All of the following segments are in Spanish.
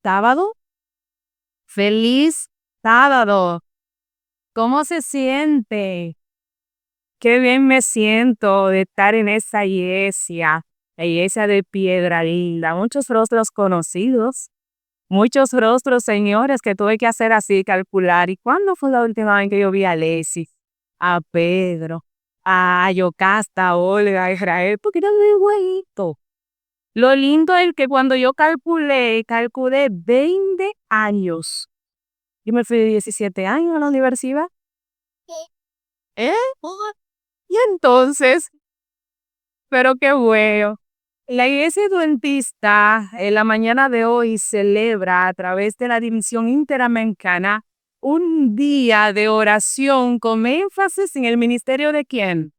sábado. Feliz sábado. ¿Cómo se siente? Qué bien me siento de estar en esa iglesia, la iglesia de Piedra Linda. Muchos rostros conocidos, muchos rostros, señores, que tuve que hacer así, calcular. ¿Y cuándo fue la última vez que yo vi a Leslie, a Pedro, a Yocasta, a Olga, a Israel? Porque eran muy igualitos. Lo lindo es que cuando yo calculé 20 años. Yo me fui de 17 años a la universidad. ¿Eh? Y entonces, pero qué bueno. La iglesia adventista en la mañana de hoy celebra a través de la División Interamericana un día de oración con énfasis en el ministerio ¿de quién?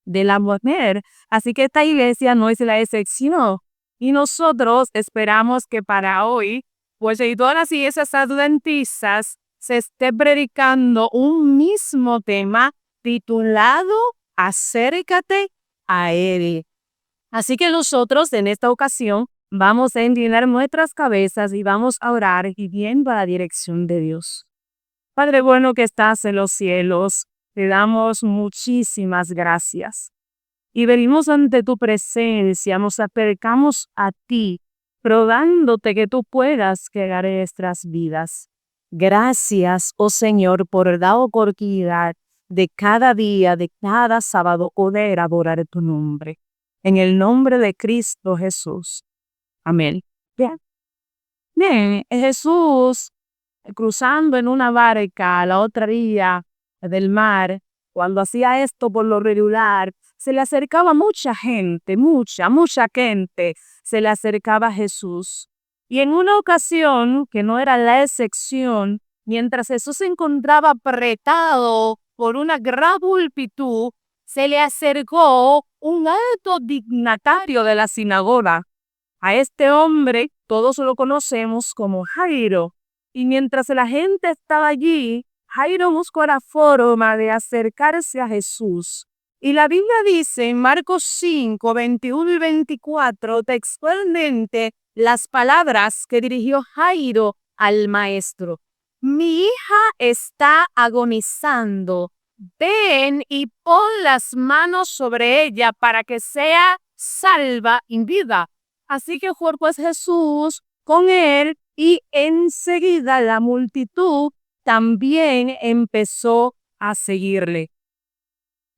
De la mujer. Así que esta iglesia no es la excepción. Y nosotros esperamos que para hoy, pues en todas las iglesias adventistas se esté predicando un mismo tema titulado Acércate a Él. Así que nosotros en esta ocasión vamos a inclinar nuestras cabezas y vamos a orar pidiendo la dirección de Dios. Padre bueno que estás en los cielos, te damos muchísimas gracias. Y venimos ante tu presencia, nos acercamos a ti, rogándote que tú puedas crear en nuestras vidas. Gracias, oh Señor, por la oportunidad de cada día, de cada sábado, poder adorar tu nombre. En el nombre de Cristo Jesús. Amén. Bien. Bien, Jesús cruzando en una barca a la otra orilla del mar, cuando hacía esto por lo regular, se le acercaba mucha gente, mucha gente, se le acercaba a Jesús. Y en una ocasión, que no era la excepción, mientras Jesús se encontraba apretado por una gran multitud, se le acercó un alto dignatario de la sinagoga. A este hombre todos lo conocemos como Jairo. Y mientras la gente estaba allí, Jairo buscó la forma de acercarse a Jesús. Y la Biblia dice en Marcos 5, 21 y 24 textualmente las palabras que dirigió Jairo al maestro. Mi hija está agonizando. Ven y pon las manos sobre ella para que sea salva en vida. Así que fue pues Jesús con él y enseguida la multitud también empezó a seguirle.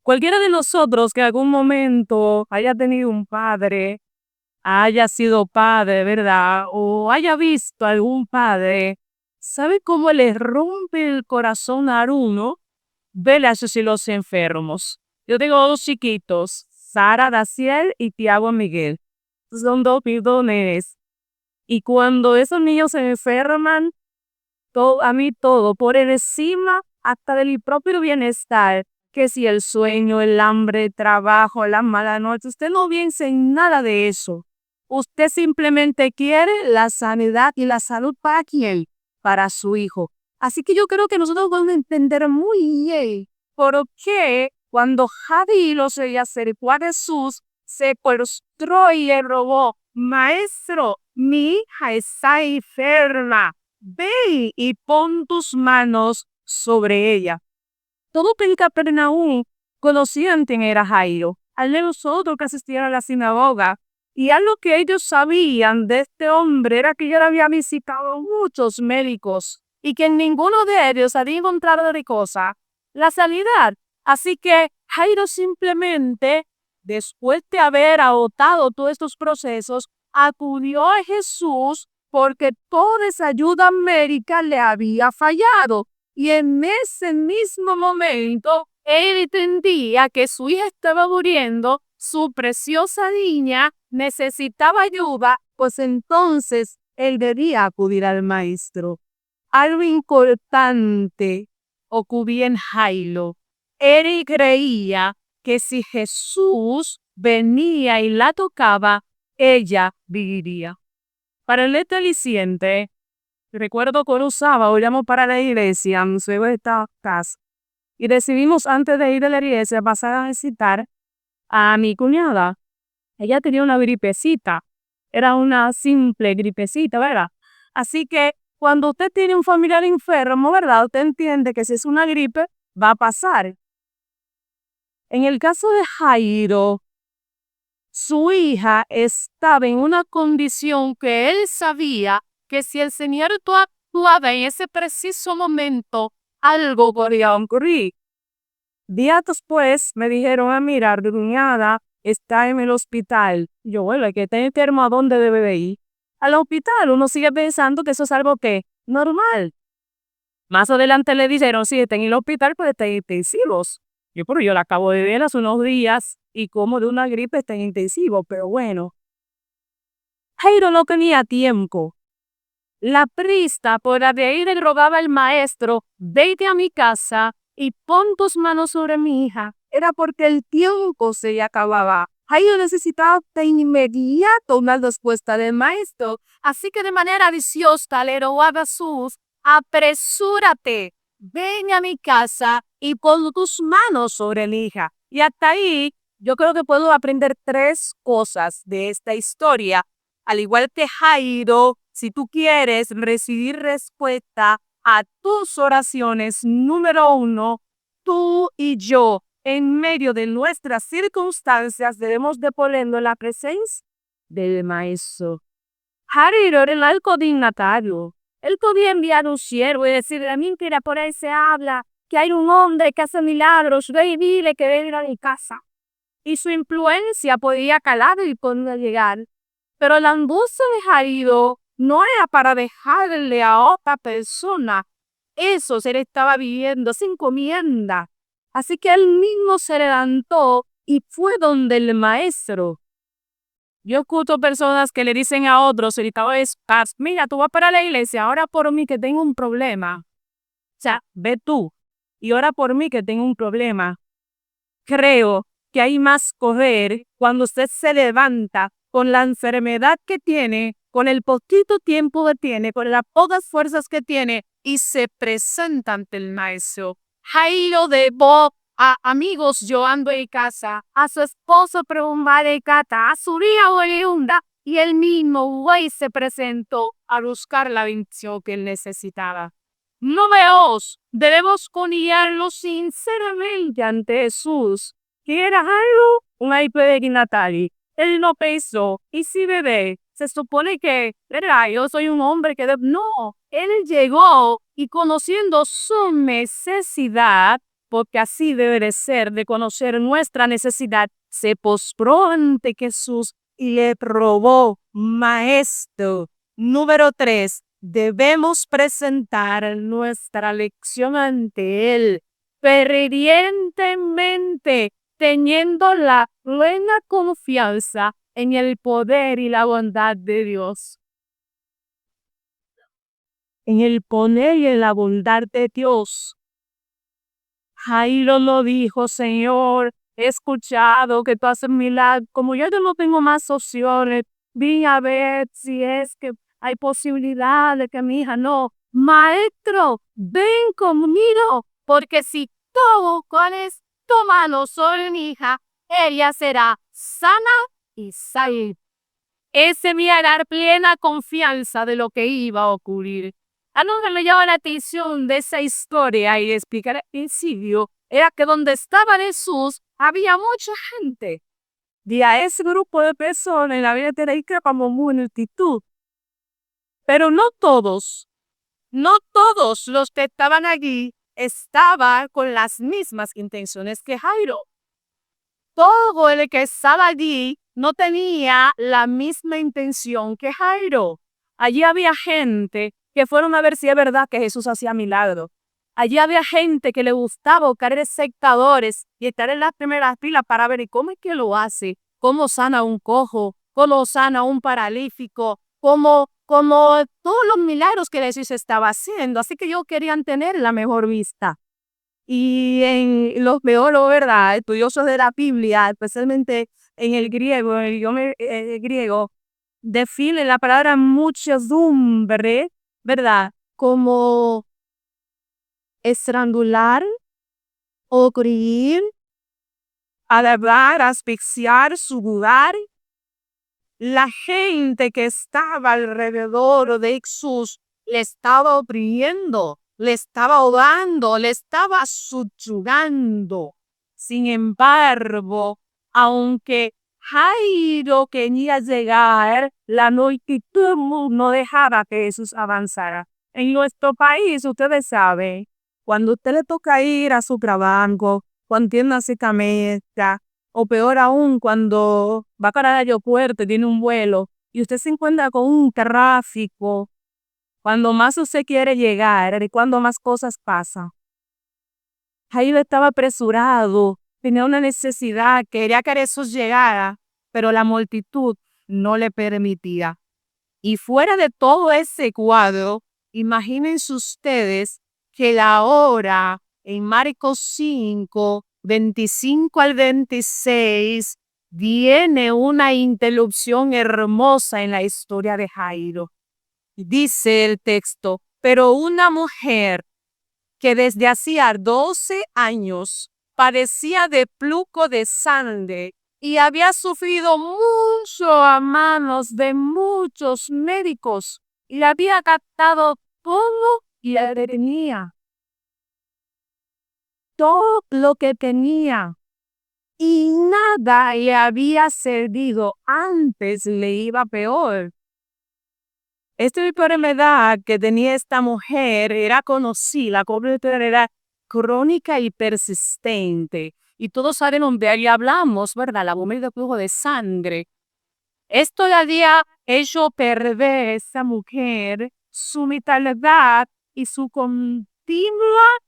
Cualquiera de nosotros que en algún momento haya tenido un padre, haya sido padre, ¿verdad? O haya visto a algún padre, ¿sabe cómo le rompe el corazón a uno ver a sus hijos enfermos? Yo tengo dos chiquitos, Sara Daciel y Tiago Miguel. Son dos nenes. Y cuando esos niños se enferman, a mí todo, por encima hasta del propio bienestar, que si el sueño, el hambre, el trabajo, la mala noche, usted no piensa en nada de eso. Usted simplemente quiere la sanidad y la salud ¿para quién? Para su hijo. Así que yo creo que nosotros vamos a entender muy bien por qué cuando Jairo se acercó a Jesús, se postró y le rogó, Maestro, mi hija está enferma. Ve y pon tus manos sobre ella. Todo en Capernaum conocían quién era Jairo, al menos otros que asistían a la sinagoga. Y algo que ellos sabían de este hombre era que ya había visitado muchos médicos y que en ninguno de ellos había encontrado de cosa la sanidad. Así que Jairo simplemente, después de haber agotado todos estos procesos, acudió a Jesús porque toda esa ayuda médica le había fallado. Y en ese mismo momento, él entendía que su hija estaba muriendo, su preciosa niña necesitaba ayuda, pues entonces él debía acudir al maestro. Algo importante ocurría en Jairo. Él creía que si Jesús venía y la tocaba, ella viviría. Para el aliciente, recuerdo que un sábado íbamos para la iglesia, luego de esta casa, y decidimos antes de ir a la iglesia pasar a visitar a mi cuñada. Ella tenía una gripecita, era una simple gripecita, ¿verdad? Así que cuando usted tiene un familiar enfermo, ¿verdad? Usted entiende que si es una gripe, va a pasar. En el caso de Jairo, su hija estaba en una condición que él sabía que si el Señor actuaba en ese preciso momento, algo podía ocurrir. Días después me dijeron, mira, tu cuñada está en el hospital. Yo, bueno, el que está enfermo, ¿a dónde debe de ir? Al hospital. Uno sigue pensando que eso es algo que normal. Más adelante le dijeron, sí, está en el hospital, pues está en intensivos. Pero yo la acabo de ver hace unos días y como de una gripe está en intensivo, pero bueno. Jairo no tenía tiempo. La prista por la de ahí le rogaba al maestro, vete a mi casa y pon tus manos sobre mi hija. Era porque el tiempo se le acababa. Jairo necesitaba de inmediato una respuesta del maestro. Así que de manera viciosa le rogó a Jesús, apresúrate, ven a mi casa y pon tus manos sobre mi hija. Y hasta ahí yo creo que puedo aprender 3 cosas de esta historia. Al igual que Jairo, si tú quieres recibir respuesta a tus oraciones, número 1, tú y yo, en medio de nuestras circunstancias, debemos de ponerlo en la presencia del Maestro. Jairo era el alto dignatario. Él podía enviar un siervo y decirle, a mí mira, por ahí se habla que hay un hombre que hace milagros, ve y dile que venga a mi casa. Y su influencia podía calar y podía llegar. Pero la angustia de Jairo no era para dejarle a otra persona. Eso se le estaba viviendo sin encomienda. Así que él mismo se levantó y fue donde el maestro. Yo escucho personas que le dicen a otros, ahorita es, mira, tú vas para la iglesia, ora por mí que tengo un problema. O sea, ve tú y ora por mí que tengo un problema. Creo que hay más correr cuando usted se levanta con la enfermedad que tiene, con el poquito tiempo que tiene, con las pocas fuerzas que tiene y se presenta ante el maestro. Jairo de a amigos llorando en casa, a su esposo preguntando de cata, a su hija oriunda, y él mismo güey se presentó a buscar la bendición que él necesitaba. No veos, debemos confiarnos sinceramente ante Jesús, que era algo, un hiperdignatario. Él no pensó, y si bebé, se supone que, ¿verdad? Yo soy un hombre que no, él llegó y conociendo su necesidad, porque así debe de ser, de conocer nuestra necesidad, se postró ante Jesús y le probó, maestro. Número 3. Debemos presentar nuestra lección ante Él fervientemente, teniendo la plena confianza en el poder y la bondad de Dios. En el poder y en la bondad de Dios. Jairo lo dijo, Señor, he escuchado que tú haces milagros. Como yo no tengo más opciones, vi a ver si es que hay posibilidad de que mi hija no. Maestro, ven conmigo, porque si tú pones tu mano sobre mi hija, ella será sana y salva. Ese me hará dar plena confianza de lo que iba a ocurrir. A lo que me llama la atención de esa historia y explicar al principio era que donde estaba Jesús había mucha gente. Y a ese grupo de personas en la vida tenéis como multitud. Pero no todos los que estaban allí estaban con las mismas intenciones que Jairo. Todo el que estaba allí no tenía la misma intención que Jairo. Allí había gente que fueron a ver si es verdad que Jesús hacía milagros. Allí había gente que le gustaba buscar espectadores y estar en las primeras filas para ver cómo es que lo hace, cómo sana un cojo, cómo sana un paralítico, cómo todos los milagros que Jesús estaba haciendo. Así que ellos querían tener la mejor vista. Y en los teólogos, ¿verdad? Estudiosos de la Biblia, especialmente en el griego, en el idioma griego, define la palabra muchedumbre, ¿verdad? Como estrangular, ocurrir, alabar, asfixiar, subugar. La gente que estaba alrededor de Jesús le estaba oprimiendo, le estaba ahogando, le estaba subyugando. Sin embargo, aunque Jairo quería llegar, la multitud no dejaba que Jesús avanzara. En nuestro país, ustedes saben, cuando usted le toca ir a su trabajo, cuando tiene una cita médica, o peor aún, cuando va para el aeropuerto, tiene un vuelo, y usted se encuentra con un tráfico, cuando más usted quiere llegar, y cuando más cosas pasan. Jairo estaba apresurado, tenía una necesidad, quería que Jesús llegara, pero la multitud no le permitía. Y fuera de todo ese cuadro, imagínense ustedes que la hora en Marcos 5, 25 al 26, viene una interrupción hermosa en la historia de Jairo. Dice el texto, pero una mujer que desde hacía 12 años padecía de flujo de sangre y había sufrido mucho a manos de muchos médicos y le había gastado todo y le tenía. Todo lo que tenía. Y nada le había servido. Antes le iba peor. Esta enfermedad que tenía esta mujer era conocida como enfermedad crónica y persistente. Y todos saben donde ahí hablamos, ¿verdad? La bomba de flujo de sangre. Esto le había hecho perder a esa mujer su vitalidad y su continua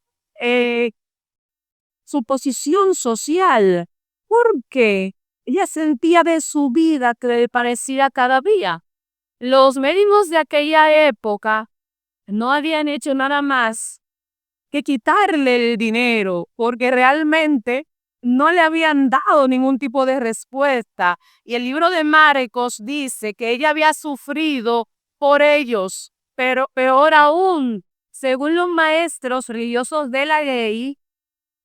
su posición social, porque ella sentía de su vida que le parecía cada día. Los médicos de aquella época no habían hecho nada más que quitarle el dinero, porque realmente no le habían dado ningún tipo de respuesta. Y el libro de Marcos dice que ella había sufrido por ellos, pero peor aún, según los maestros religiosos de la ley,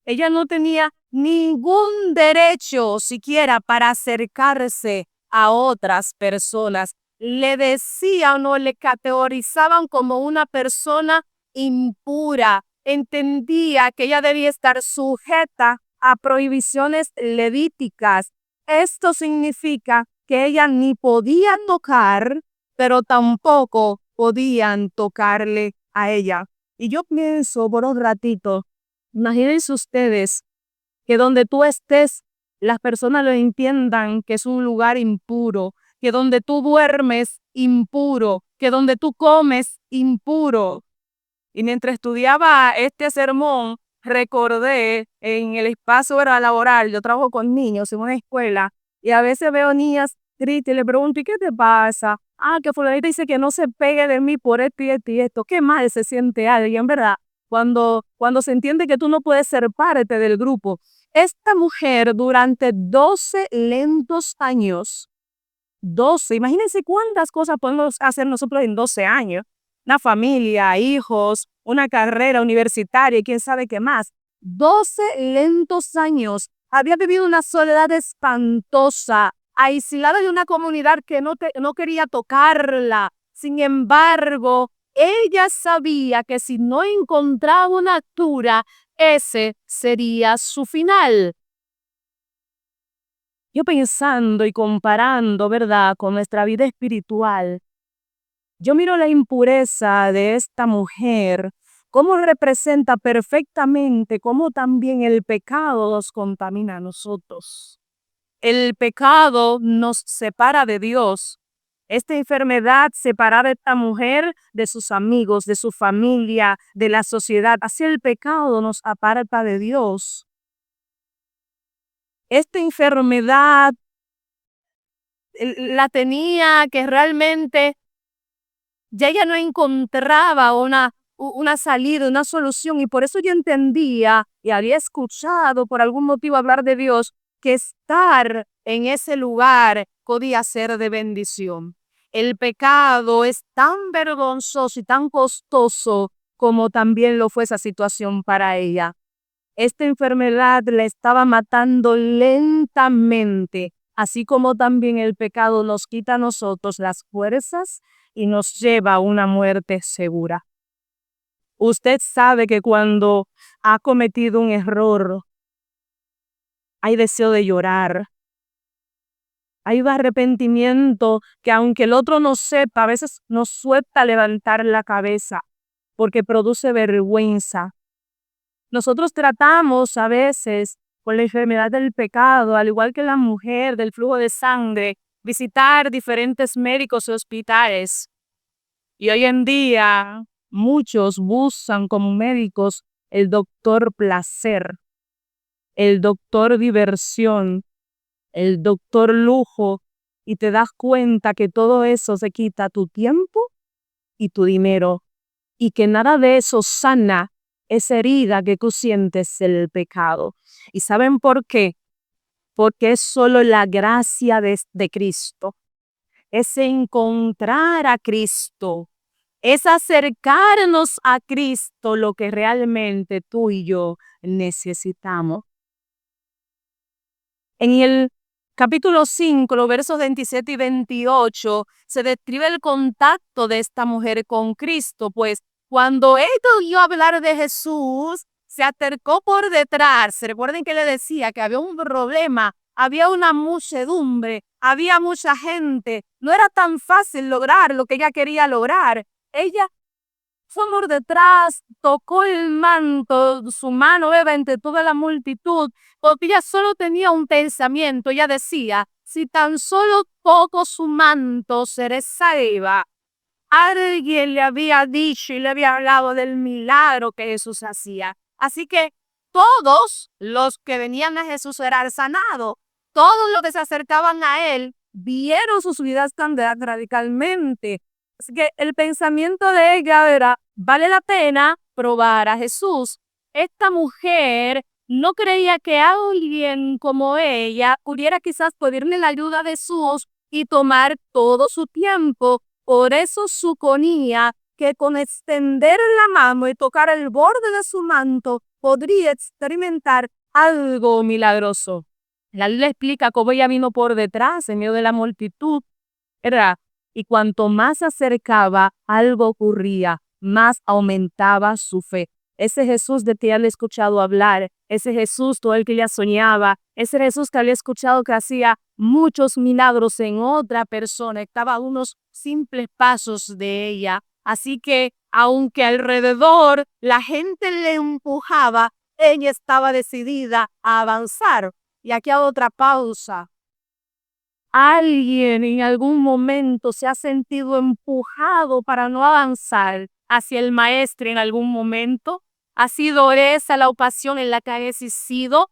ella no tenía ningún derecho siquiera para acercarse a otras personas. Le decían o le categorizaban como una persona impura. Entendía que ella debía estar sujeta a prohibiciones levíticas. Esto significa que ella ni podía tocar, pero tampoco podían tocarle a ella. Y yo pienso por un ratito, imagínense ustedes que donde tú estés, las personas lo entiendan que es un lugar impuro, que donde tú duermes, impuro, que donde tú comes, impuro. Y mientras estudiaba este sermón, recordé en el espacio laboral, yo trabajo con niños en una escuela, y a veces veo niñas tristes y le pregunto, ¿y qué te pasa? Ah, que fulanita dice que no se pegue de mí por esto y esto y esto. Qué mal se siente alguien, ¿verdad? Cuando se entiende que tú no puedes ser parte del grupo. Esta mujer durante 12 lentos años, 12, imagínense cuántas cosas podemos hacer nosotros en 12 años. Una familia, hijos, una carrera universitaria y quién sabe qué más. 12 lentos años. Había vivido una soledad espantosa, aislada de una comunidad que no quería tocarla. Sin embargo, ella sabía que si no encontraba una cura, ese sería su final. Yo pensando y comparando, ¿verdad?, con nuestra vida espiritual, yo miro la impureza de esta mujer, cómo representa perfectamente cómo también el pecado nos contamina a nosotros. El pecado nos separa de Dios. Esta enfermedad separaba a esta mujer de sus amigos, de su familia, de la sociedad. Así el pecado nos aparta de Dios. Esta enfermedad la tenía que realmente ya ella no encontraba una salida, una solución, y por eso yo entendía y había escuchado por algún motivo hablar de Dios, que estar en ese lugar podía ser de bendición. El pecado es tan vergonzoso y tan costoso como también lo fue esa situación para ella. Esta enfermedad la estaba matando lentamente así como también el pecado nos quita a nosotros las fuerzas y nos lleva a una muerte segura. Usted sabe que cuando ha cometido un error, hay deseo de llorar. Hay arrepentimiento que aunque el otro no sepa, a veces nos suelta levantar la cabeza porque produce vergüenza. Nosotros tratamos a veces con la enfermedad del pecado, al igual que la mujer del flujo de sangre, visitar diferentes médicos y hospitales. Y hoy en día muchos buscan como médicos el doctor placer, el doctor diversión, el doctor lujo, y te das cuenta que todo eso se quita tu tiempo y tu dinero, y que nada de eso sana esa herida que tú sientes el pecado. ¿Y saben por qué? Porque es solo la gracia de Cristo. Es encontrar a Cristo. Es acercarnos a Cristo lo que realmente tú y yo necesitamos. En el capítulo 5, los versos 27 y 28, se describe el contacto de esta mujer con Cristo, pues cuando ella oyó hablar de Jesús, se acercó por detrás. Recuerden que le decía que había un problema, había una muchedumbre, había mucha gente. No era tan fácil lograr lo que ella quería lograr. Ella fue por detrás, tocó el manto, su mano entre toda la multitud, porque ella solo tenía un pensamiento. Ella decía, si tan solo toco su manto, seré salva. Alguien le había dicho y le había hablado del milagro que Jesús hacía. Así que todos los que venían a Jesús eran sanados. Todos los que se acercaban a él vieron sus vidas cambiar radicalmente. Así que el pensamiento de ella era, vale la pena probar a Jesús. Esta mujer no creía que alguien como ella pudiera quizás pedirle la ayuda de Jesús y tomar todo su tiempo. Por eso suponía que con extender la mano y tocar el borde de su manto podría experimentar algo milagroso. La Biblia explica cómo ella vino por detrás en medio de la multitud, ¿verdad? Y cuanto más se acercaba, algo ocurría, más aumentaba su fe. Ese Jesús de que ella había escuchado hablar, ese Jesús todo el que ella soñaba, ese Jesús que había escuchado que hacía muchos milagros en otra persona, estaba a unos simples pasos de ella. Así que, aunque alrededor la gente le empujaba, ella estaba decidida a avanzar. Y aquí hago otra pausa. ¿Alguien en algún momento se ha sentido empujado para no avanzar hacia el maestro en algún momento? ¿Ha sido esa la ocasión en la que has existido?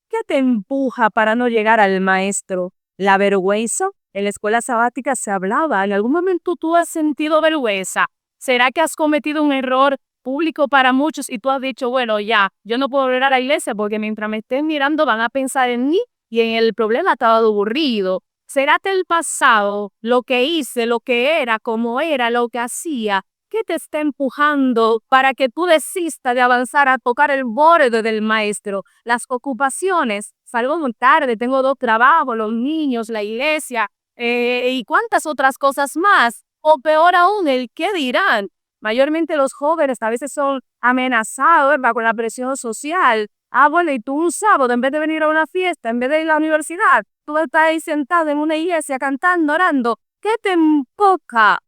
¿Qué te empuja para no llegar al maestro? ¿La vergüenza? En la escuela sabática se hablaba. ¿En algún momento tú has sentido vergüenza? ¿Será que has cometido un error público para muchos y tú has dicho, bueno, ya, yo no puedo volver a la iglesia porque mientras me estén mirando van a pensar en mí y en el problema estaba aburrido? ¿Será que el pasado, lo que hice, lo que era, cómo era, lo que hacía, qué te está empujando para que tú desistas de avanzar a tocar el borde del maestro? Las ocupaciones, salgo muy tarde, tengo 2 trabajos, los niños, la iglesia, y cuántas otras cosas más. O peor aún, el qué dirán. Mayormente los jóvenes a veces son amenazados, ¿verdad?, con la presión social. Bueno, y tú un sábado, en vez de venir a una fiesta, en vez de ir a la universidad, tú estás ahí sentado en una iglesia cantando, orando. ¿Qué te empuja?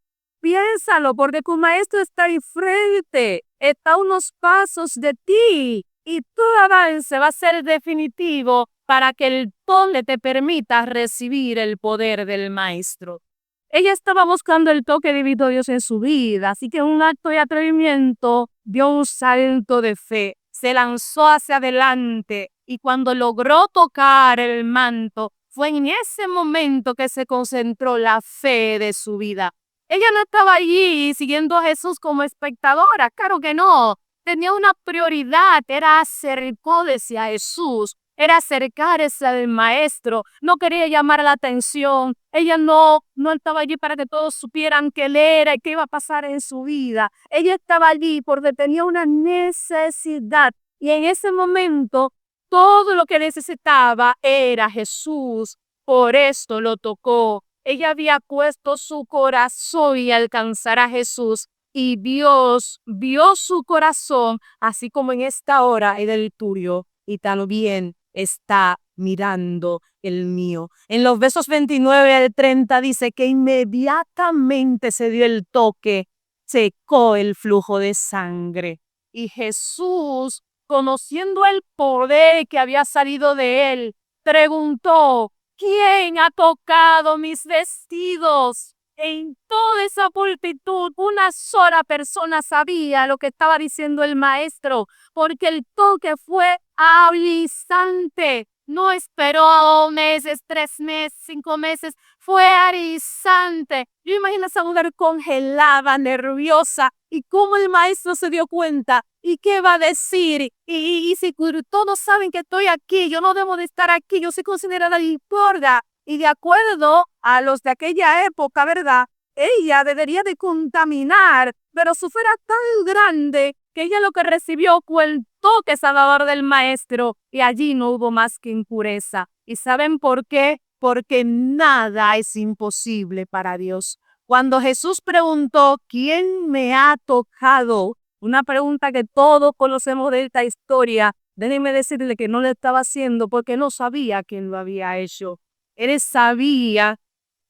Piénsalo, porque tu maestro está ahí frente, está a unos pasos de ti, y tu avance va a ser definitivo para que el toque te permita recibir el poder del maestro. Ella estaba buscando el toque divino de Dios en su vida, así que en un acto de atrevimiento dio un salto de fe, se lanzó hacia adelante y cuando logró tocar el manto, fue en ese momento que se concentró la fe de su vida. Ella no estaba allí siguiendo a Jesús como espectadora, claro que no. Tenía una prioridad, era acercarse a Jesús, era acercarse al maestro, no quería llamar la atención. Ella no estaba allí para que todos supieran que él era y qué iba a pasar en su vida. Ella estaba allí porque tenía una necesidad y en ese momento todo lo que necesitaba era Jesús. por esto lo tocó. Ella había puesto su corazón y alcanzar a Jesús. Y Dios vio su corazón, así como en esta hora es el tuyo, y también está mirando el mío. En los versos 29 al 30 dice que inmediatamente se dio el toque, secó el flujo de sangre. Y Jesús, conociendo el poder que había salido de él, preguntó: ¿quién ha tocado mis vestidos? En toda esa multitud, una sola persona sabía lo que estaba diciendo el maestro, porque el toque fue al instante. No esperó meses, 3 meses, 5 meses, fue al instante. Yo imagino a esa mujer congelada, nerviosa, y cómo el maestro se dio cuenta. ¿Y qué va a decir? Y si todos saben que estoy aquí, yo no debo de estar aquí, yo soy considerada impura. Y de acuerdo a los de aquella época, ¿verdad? Ella debería de contaminar, pero su fe era tan grande que ella lo que recibió fue el toque sanador del maestro y allí no hubo más que impureza. ¿Y saben por qué? Porque nada es imposible para Dios. Cuando Jesús preguntó: ¿quién me ha tocado? Una pregunta que todos conocemos de esta historia. Déjenme decirle que no le estaba haciendo porque no sabía quién lo había hecho. Él sabía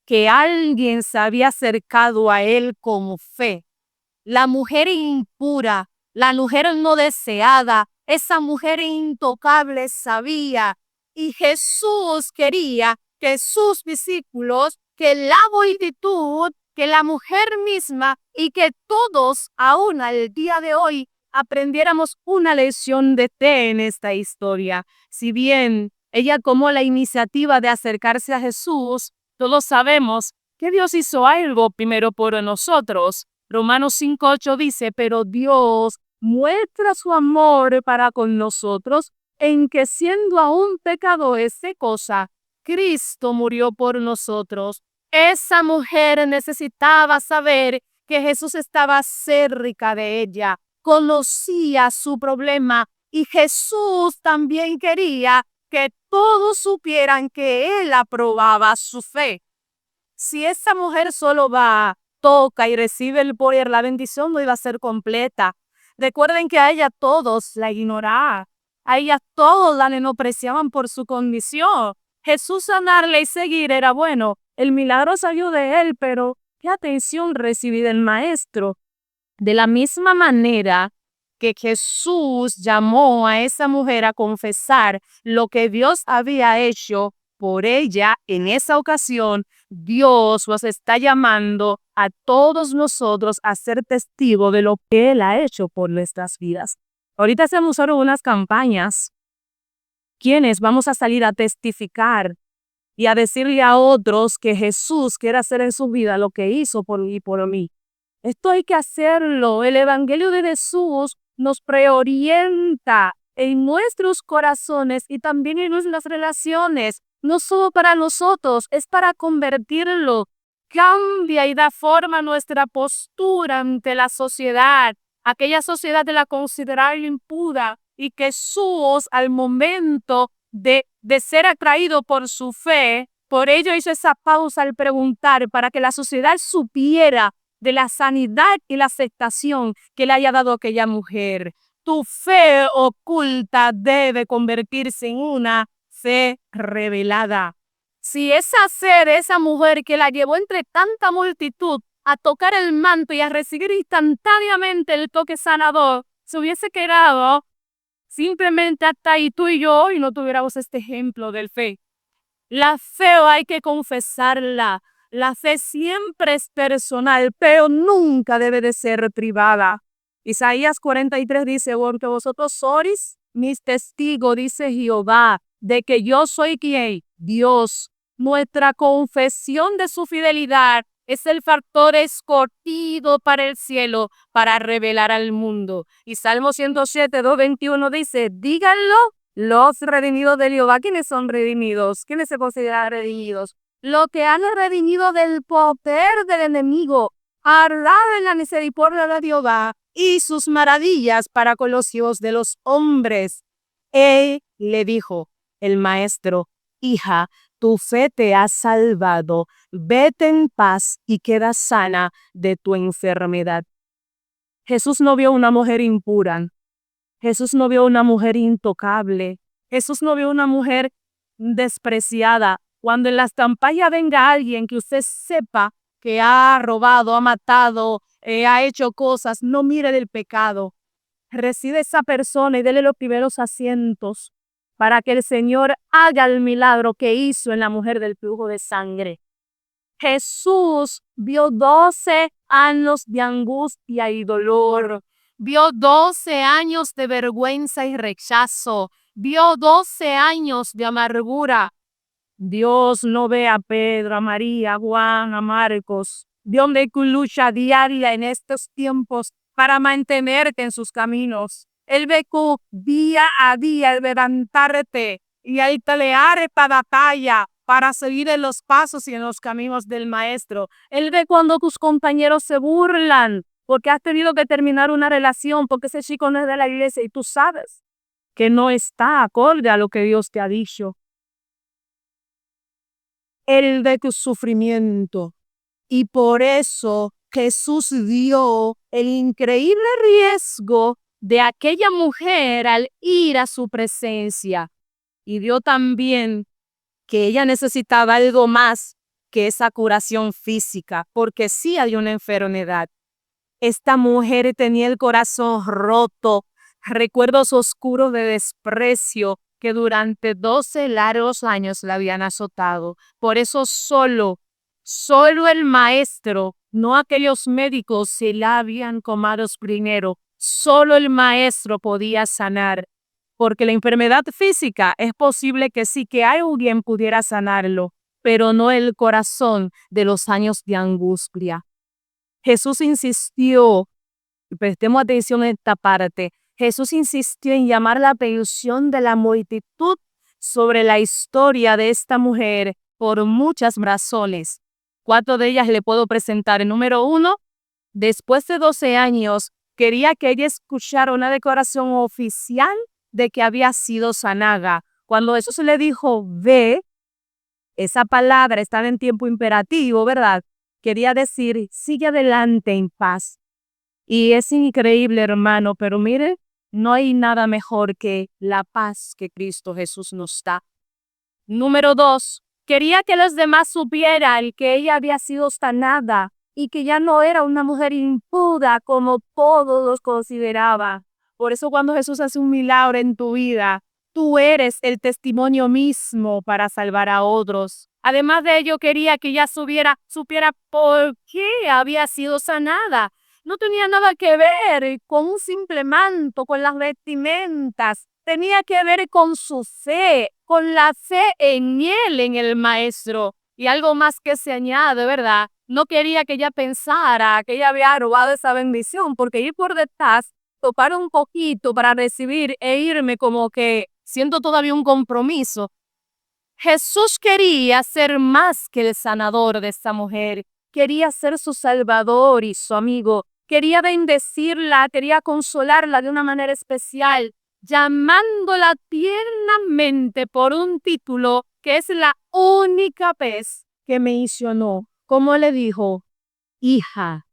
que alguien se había acercado a él con fe. La mujer impura, la mujer no deseada, esa mujer intocable sabía. Y Jesús quería que sus discípulos, que la multitud, que la mujer misma y que todos, aún al día de hoy, aprendiéramos una lección de fe en esta historia. Si bien ella tomó la iniciativa de acercarse a Jesús, todos sabemos que Dios hizo algo primero por nosotros. Romanos 5:8 dice: pero Dios muestra su amor para con nosotros en que siendo aún pecadores de cosa, Cristo murió por nosotros. Esa mujer necesitaba saber que Jesús estaba cerca de ella, conocía su problema y Jesús también quería que todos supieran que Él aprobaba su fe. Si esa mujer solo va, toca y recibe el poder, la bendición no iba a ser completa. Recuerden que a ella todos la ignoraban, a ella todos la menospreciaban por su condición. Jesús sanarle y seguir era bueno. El milagro salió de él, pero qué atención recibí del maestro. De la misma manera que Jesús llamó a esa mujer a confesar lo que Dios había hecho por ella en esa ocasión, Dios nos está llamando a todos nosotros a ser testigos de lo que Él ha hecho por nuestras vidas. Ahorita se usaron unas campañas, quienes vamos a salir a testificar y a decirle a otros que Jesús quiere hacer en su vida lo que hizo por mí y por mí. Esto hay que hacerlo. El Evangelio de Jesús nos preorienta en nuestros corazones y también en nuestras relaciones. No solo para nosotros, es para convertirlo. Cambia y da forma a nuestra postura ante la sociedad. Aquella sociedad de la considerar impura y que Jesús al momento de ser atraído por su fe, por ello hizo esa pausa al preguntar para que la sociedad supiera de la sanidad y la aceptación que le haya dado aquella mujer. Tu fe oculta debe convertirse en una fe revelada. Si esa ser, esa mujer que la llevó entre tanta multitud a tocar el manto y a recibir instantáneamente el toque sanador, se hubiese quedado simplemente hasta ahí, tú y yo hoy no tuviéramos este ejemplo de fe. La fe hay que confesarla. La fe siempre es personal, pero nunca debe de ser privada. Isaías 43 dice: porque vosotros sois mis testigos, dice Jehová, de que yo soy quien, Dios. Nuestra confesión de su fidelidad es el factor escogido para el cielo, para revelar al mundo. Y Salmo 107, 2:21 dice: díganlo los redimidos de Jehová. ¿Quiénes son redimidos? ¿Quiénes se consideran redimidos? Lo que han redimido del poder del enemigo. Alaben la misericordia de Jehová y sus maravillas para con los hijos de los hombres. Él le dijo, el maestro: hija, tu fe te ha salvado. Vete en paz y queda sana de tu enfermedad. Jesús no vio una mujer impura. Jesús no vio una mujer intocable. Jesús no vio una mujer despreciada. Cuando en la estampalla venga alguien que usted sepa que ha robado, ha matado, ha hecho cosas, no mire del pecado. Recibe esa persona y dele los primeros asientos para que el Señor haga el milagro que hizo en la mujer del flujo de sangre. Jesús vio 12 años de angustia y dolor. Vio 12 años de vergüenza y rechazo. Vio 12 años de amargura. Dios no ve a Pedro, a María, a Juan, a Marcos. Dios ve tu lucha diaria en estos tiempos para mantenerte en sus caminos. Él ve tu día a día levantarte y ahí pelear esta batalla para seguir en los pasos y en los caminos del Maestro. Él ve cuando tus compañeros se burlan porque has tenido que terminar una relación porque ese chico no es de la iglesia y tú sabes que no está acorde a lo que Dios te ha dicho. Él ve tu sufrimiento y por eso Jesús dio el increíble riesgo de aquella mujer al ir a su presencia y dio también que ella necesitaba algo más que esa curación física, porque sí hay una enfermedad. Esta mujer tenía el corazón roto, recuerdos oscuros de desprecio que durante 12 largos años la habían azotado. Por eso solo el maestro, no aquellos médicos se la habían comado primero, solo el maestro podía sanar. Porque la enfermedad física es posible que sí, que alguien pudiera sanarlo, pero no el corazón de los años de angustia. Jesús insistió, prestemos atención a esta parte, Jesús insistió en llamar la atención de la multitud sobre la historia de esta mujer por muchas razones. 4 de ellas le puedo presentar. Número 1, después de 12 años, quería que ella escuchara una declaración oficial de que había sido sanada. Cuando Jesús le dijo, ve, esa palabra está en tiempo imperativo, ¿verdad? Quería decir, sigue adelante en paz. Y es increíble, hermano, pero mire, no hay nada mejor que la paz que Cristo Jesús nos da. Número 2, quería que los demás supieran que ella había sido sanada y que ya no era una mujer impura como todos los consideraban. Por eso cuando Jesús hace un milagro en tu vida, tú eres el testimonio mismo para salvar a otros. Además de ello, quería que ella supiera por qué había sido sanada. No tenía nada que ver con un simple manto, con las vestimentas. Tenía que ver con su fe, con la fe en él, en el Maestro. Y algo más que se añade, ¿verdad? No quería que ella pensara que ella había robado esa bendición, porque ir por detrás, topar un poquito para recibir e irme como que siento todavía un compromiso. Jesús quería ser más que el sanador de esta mujer. Quería ser su salvador y su amigo. Quería bendecirla, quería consolarla de una manera especial, llamándola tiernamente por un título que es la única vez que mencionó. ¿Cómo le dijo? Hija.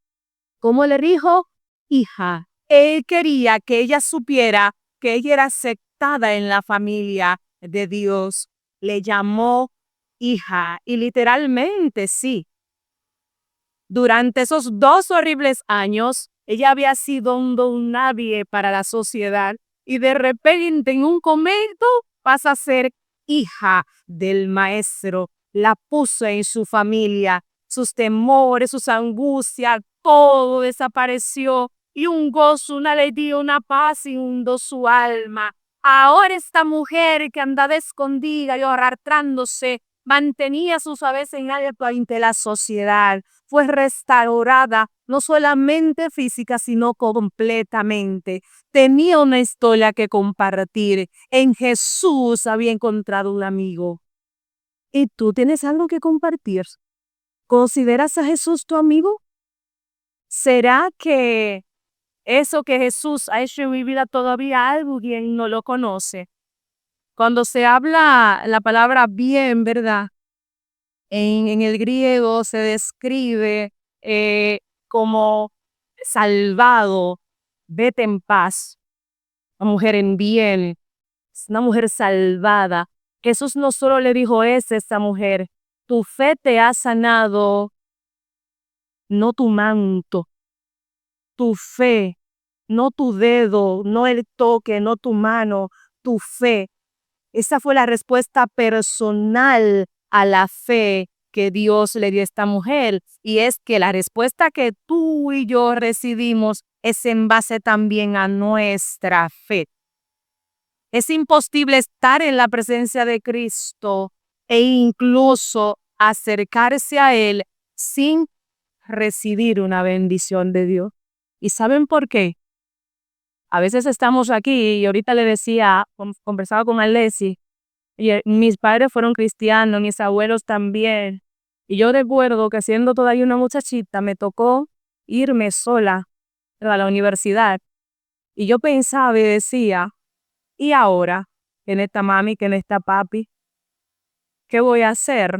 ¿Cómo le dijo? Hija. Él quería que ella supiera que ella era aceptada en la familia de Dios. Le llamó hija y literalmente sí. Durante esos 2 horribles años, ella había sido un don nadie para la sociedad y de repente en un momento pasa a ser hija del Maestro. La puso en su familia, sus temores, sus angustias, todo desapareció y un gozo, una alegría, una paz inundó su alma. Ahora esta mujer que andaba escondida y arrastrándose, mantenía su suavidad en alto ante la sociedad. Fue restaurada, no solamente física, sino completamente. Tenía una historia que compartir. En Jesús había encontrado un amigo. ¿Y tú tienes algo que compartir? ¿Consideras a Jesús tu amigo? ¿Será que eso que Jesús ha hecho en mi vida todavía alguien no lo conoce? Cuando se habla la palabra bien, ¿verdad? En el griego se describe como salvado, vete en paz, una mujer en bien, una mujer salvada. Jesús no solo le dijo esa mujer, tu fe te ha sanado, no tu manto, tu fe, no tu dedo, no el toque, no tu mano, tu fe. Esa fue la respuesta personal a la fe que Dios le dio a esta mujer. Y es que la respuesta que tú y yo recibimos es en base también a nuestra fe. Es imposible estar en la presencia de Cristo e incluso acercarse a Él sin recibir una bendición de Dios. ¿Y saben por qué? A veces estamos aquí y ahorita le decía, conversaba con Alessi, y mis padres fueron cristianos, mis abuelos también. Y yo recuerdo que siendo todavía una muchachita me tocó irme sola a la universidad. Y yo pensaba y decía, ¿y ahora? ¿Quién está mami? ¿Quién está papi? ¿Qué voy a hacer?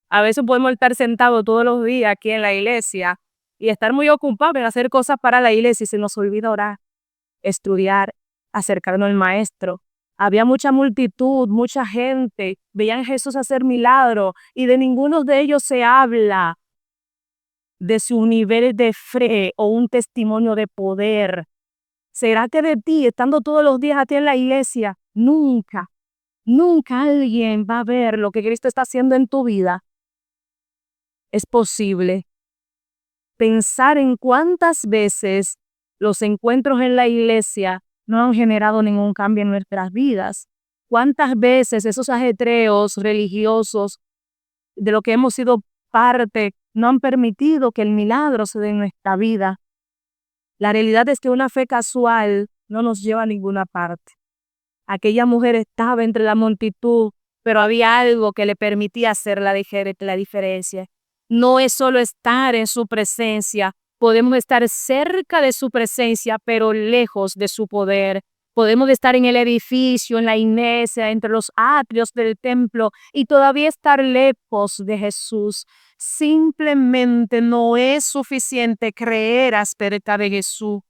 A veces podemos estar sentados todos los días aquí en la iglesia y estar muy ocupados en hacer cosas para la iglesia y se nos olvida orar, estudiar, acercarnos al maestro. Había mucha multitud, mucha gente, veían a Jesús hacer milagros y de ninguno de ellos se habla de su nivel de fe o un testimonio de poder. ¿Será que de ti, estando todos los días a ti en la iglesia, nunca alguien va a ver lo que Cristo está haciendo en tu vida? Es posible pensar en cuántas veces los encuentros en la iglesia no han generado ningún cambio en nuestras vidas. Cuántas veces esos ajetreos religiosos de lo que hemos sido parte no han permitido que el milagro se dé en nuestra vida. La realidad es que una fe casual no nos lleva a ninguna parte. Aquella mujer estaba entre la multitud, pero había algo que le permitía hacer la diferencia. No es solo estar en su presencia, podemos estar cerca de su presencia, pero lejos de su poder. Podemos estar en el edificio, en la iglesia, entre los atrios del templo y todavía estar lejos de Jesús. Simplemente no es suficiente creer acerca de Jesús.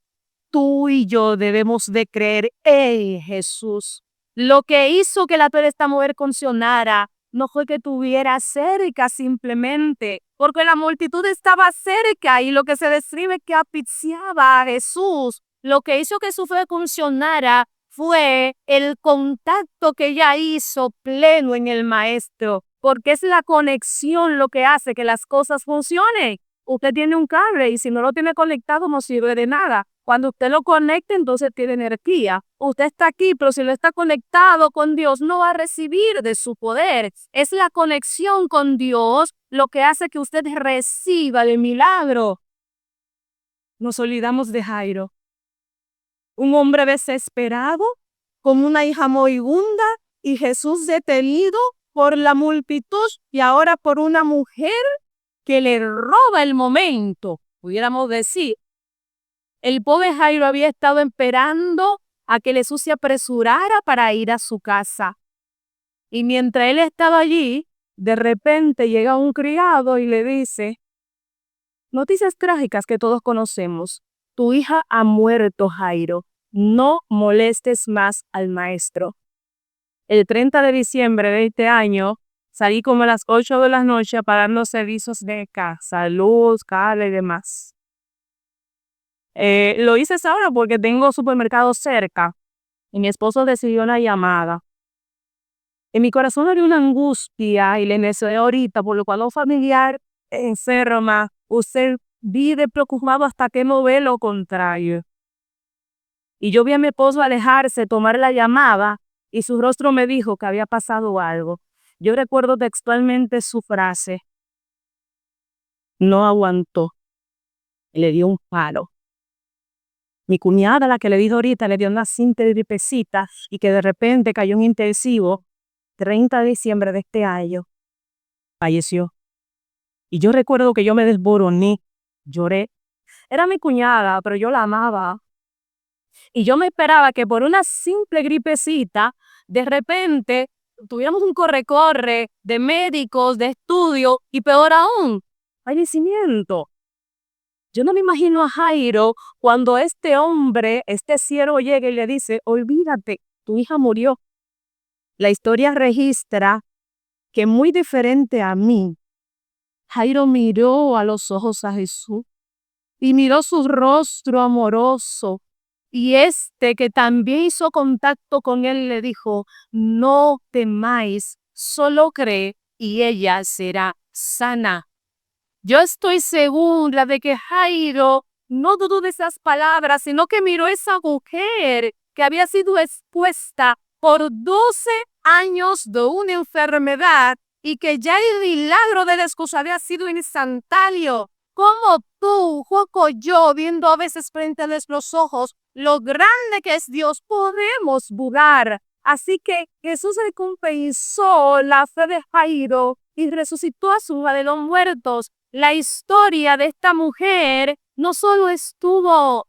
Tú y yo debemos de creer en Jesús. Lo que hizo que la fe de esta mujer funcionara no fue que estuviera cerca simplemente, porque la multitud estaba cerca y lo que se describe es que asfixiaba a Jesús. Lo que hizo que su fe funcionara fue el contacto que ella hizo pleno en el Maestro, porque es la conexión lo que hace que las cosas funcionen. Usted tiene un cable y si no lo tiene conectado no sirve de nada. Cuando usted lo conecte, entonces tiene energía. Usted está aquí, pero si no está conectado con Dios, no va a recibir de su poder. Es la conexión con Dios lo que hace que usted reciba el milagro. Nos olvidamos de Jairo, un hombre desesperado, con una hija moribunda, y Jesús detenido por la multitud y ahora por una mujer que le roba el momento, pudiéramos decir. El pobre Jairo había estado esperando a que Jesús se apresurara para ir a su casa. Y mientras él estaba allí, de repente llega un criado y le dice, noticias trágicas que todos conocemos. Tu hija ha muerto, Jairo. No molestes más al maestro. El 30 de diciembre de este año, salí como a las 8 de la noche a pagar los servicios de casa, luz, cable y demás. Lo hice esa hora porque tengo supermercado cerca y mi esposo decidió una llamada. En mi corazón había una angustia y le necesité ahorita, por lo cual un familiar enferma, usted vive preocupado hasta que no ve lo contrario. Y yo vi a mi esposo alejarse, tomar la llamada y su rostro me dijo que había pasado algo. Yo recuerdo textualmente su frase, no aguantó, le dio un palo. Mi cuñada, la que le dijo ahorita, le dio una simple gripecita y que de repente cayó en intensivo, 30 de diciembre de este año, falleció. Y yo recuerdo que yo me desboroné, lloré. Era mi cuñada, pero yo la amaba. Y yo me esperaba que por una simple gripecita, de repente tuviéramos un corre-corre de médicos, de estudio y peor aún, fallecimiento. Yo no me imagino a Jairo cuando este hombre, este siervo llega y le dice, olvídate, tu hija murió. La historia registra que muy diferente a mí, Jairo miró a los ojos a Jesús y miró su rostro amoroso. Y este que también hizo contacto con él le dijo, no temáis, solo cree y ella será sana. Yo estoy segura de que Jairo no dudó de esas palabras, sino que miró a esa mujer que había sido expuesta por 12 años de una enfermedad y que ya el milagro de la excusa había sido instantáneo. Como tú, Joco, yo, viendo a veces frente a nuestros ojos lo grande que es Dios, podemos dudar. Así que Jesús recompensó la fe de Jairo y resucitó a su hija de los muertos. La historia de esta mujer no solo estuvo,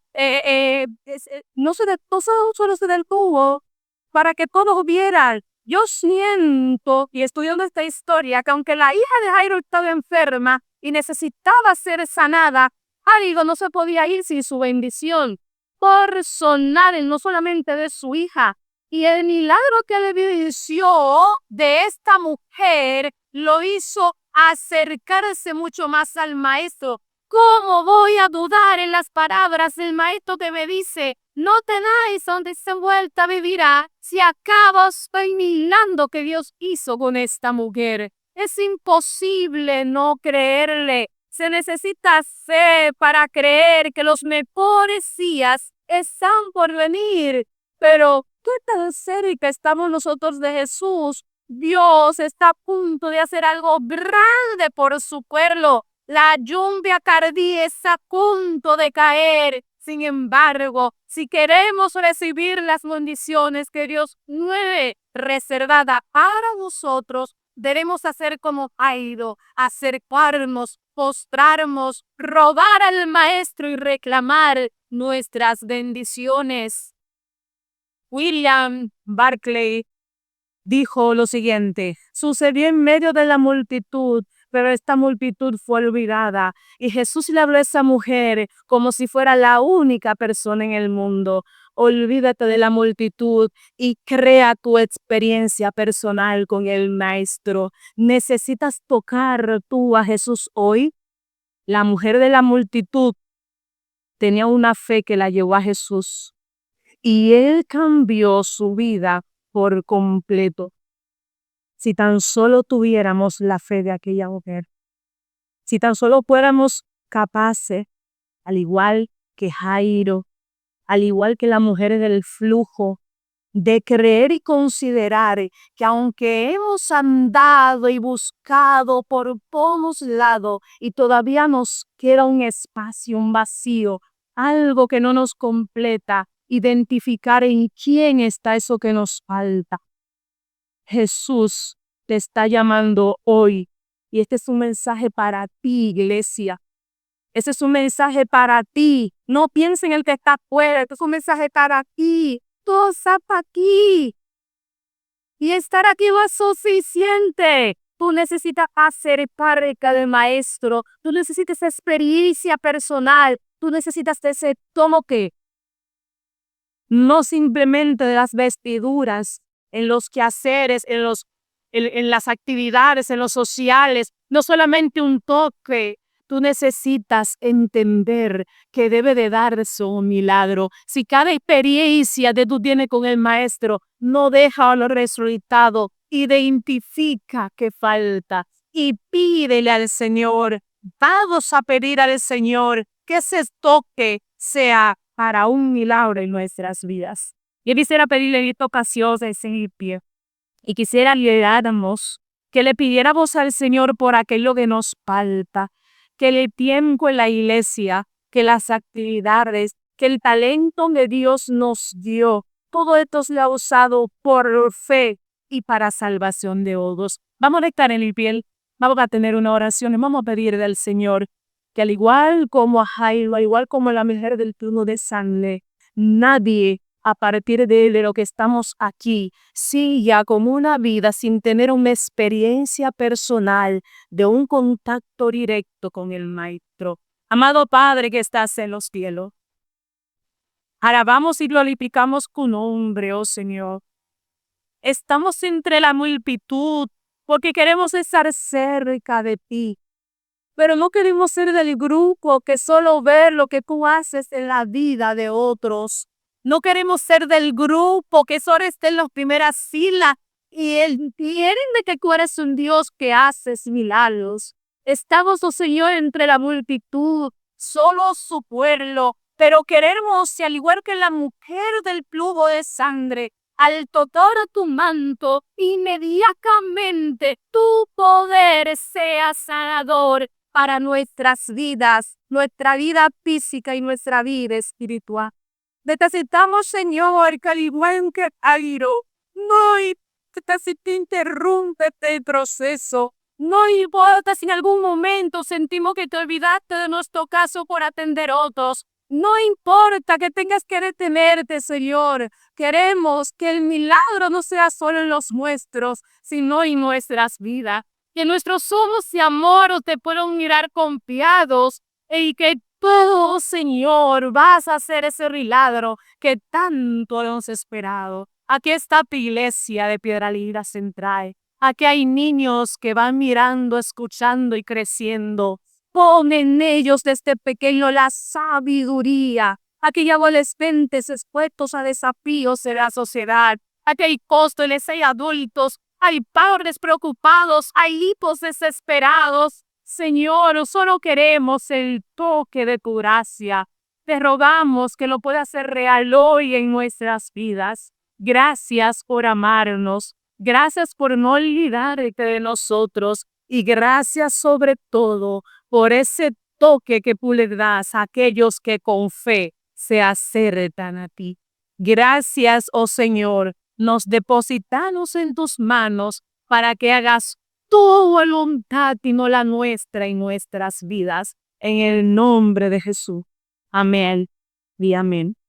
no solo se detuvo para que todos vieran. Yo siento, y estudiando esta historia, que aunque la hija de Jairo estaba enferma y necesitaba ser sanada, Jairo no se podía ir sin su bendición personal, no solamente de su hija. Y el milagro que le vivió de esta mujer lo hizo acercarse mucho más al maestro. ¿Cómo voy a dudar en las palabras del maestro que me dice, no tenáis donde se vuelta vivirá, si acabo estoy mirando que Dios hizo con esta mujer? Es imposible no creerle. Se necesita fe para creer que los mejores días están por venir. Pero ¿qué tan cerca estamos nosotros de Jesús? Dios está a punto de hacer algo grande por su pueblo. La lluvia tardía está a punto de caer. Sin embargo, si queremos recibir las bendiciones que Dios tiene reservada para nosotros, debemos hacer como Jairo, acercarnos, postrarnos, robar al Maestro y reclamar nuestras bendiciones. William Barclay dijo lo siguiente, sucedió en medio de la multitud, pero esta multitud fue olvidada. Y Jesús le habló a esa mujer como si fuera la única persona en el mundo. Olvídate de la multitud y crea tu experiencia personal con el Maestro. ¿Necesitas tocar tú a Jesús hoy? La mujer de la multitud tenía una fe que la llevó a Jesús y él cambió su vida por completo. Si tan solo tuviéramos la fe de aquella mujer, si tan solo fuéramos capaces, al igual que Jairo, al igual que las mujeres del flujo, de creer y considerar que aunque hemos andado y buscado por todos lados y todavía nos queda un espacio, un vacío, algo que no nos completa, identificar en quién está eso que nos falta. Jesús te está llamando hoy y este es un mensaje para ti, iglesia. Este es un mensaje para ti. No piensa en el que está afuera. Este es un mensaje para ti. Todo está aquí. Y estar aquí no es suficiente. Tú necesitas hacer parte del Maestro. Tú necesitas experiencia personal. Tú necesitas ese toque. No simplemente de las vestiduras, en los quehaceres, en las actividades, en los sociales. No solamente un toque. Tú necesitas entender que debe de darse un milagro. Si cada experiencia que tú tienes con el Maestro no deja los resultados, identifica qué falta y pídele al Señor. Vamos a pedir al Señor que ese toque sea para un milagro en nuestras vidas. Yo quisiera pedirle en esta ocasión de seguir pie y quisiera ayudarnos que le pidiéramos al Señor por aquello que nos falta, que el tiempo en la iglesia, que las actividades, que el talento que Dios nos dio, todo esto se ha usado por fe y para salvación de otros. Vamos a estar en el pie, vamos a tener una oración y vamos a pedirle al Señor que al igual como a Jairo, al igual como la mujer del turno de sangre, nadie a partir de lo que estamos aquí, siga como una vida sin tener una experiencia personal de un contacto directo con el Maestro. Amado Padre que estás en los cielos, alabamos y glorificamos tu nombre, oh Señor. Estamos entre la multitud porque queremos estar cerca de ti, pero no queremos ser del grupo que solo ver lo que tú haces en la vida de otros. No queremos ser del grupo que solo esté en las primeras filas y entienden de que tú eres un Dios que haces milagros. Estamos, oh Señor, entre la multitud, solo su pueblo, pero queremos, al igual que la mujer del flujo de sangre, al tocar tu manto, inmediatamente tu poder sea sanador para nuestras vidas, nuestra vida física y nuestra vida espiritual. Necesitamos, Señor, que al igual que Airo, no importa si te interrumpe este proceso, no importa si en algún momento sentimos que te olvidaste de nuestro caso por atender otros, no importa que tengas que detenerte, Señor. Queremos que el milagro no sea solo en los nuestros, sino en nuestras vidas. Que nuestros ojos de amor te puedan mirar confiados y que tú, Señor, vas a hacer ese milagro que tanto hemos esperado. Aquí está tu iglesia de Piedra Linda Central. Aquí hay niños que van mirando, escuchando y creciendo. Pon en ellos desde pequeño la sabiduría. Aquí hay adolescentes expuestos a desafíos de la sociedad. Aquí hay cóstoles, hay adultos, hay padres preocupados, hay hijos desesperados. Señor, solo queremos el toque de tu gracia. Te rogamos que lo puedas hacer real hoy en nuestras vidas. Gracias por amarnos. Gracias por no olvidarte de nosotros. Y gracias sobre todo por ese toque que tú le das a aquellos que con fe se acercan a ti. Gracias, oh Señor, nos depositamos en tus manos para que hagas tu voluntad y no la nuestra en nuestras vidas. En el nombre de Jesús. Amén y amén.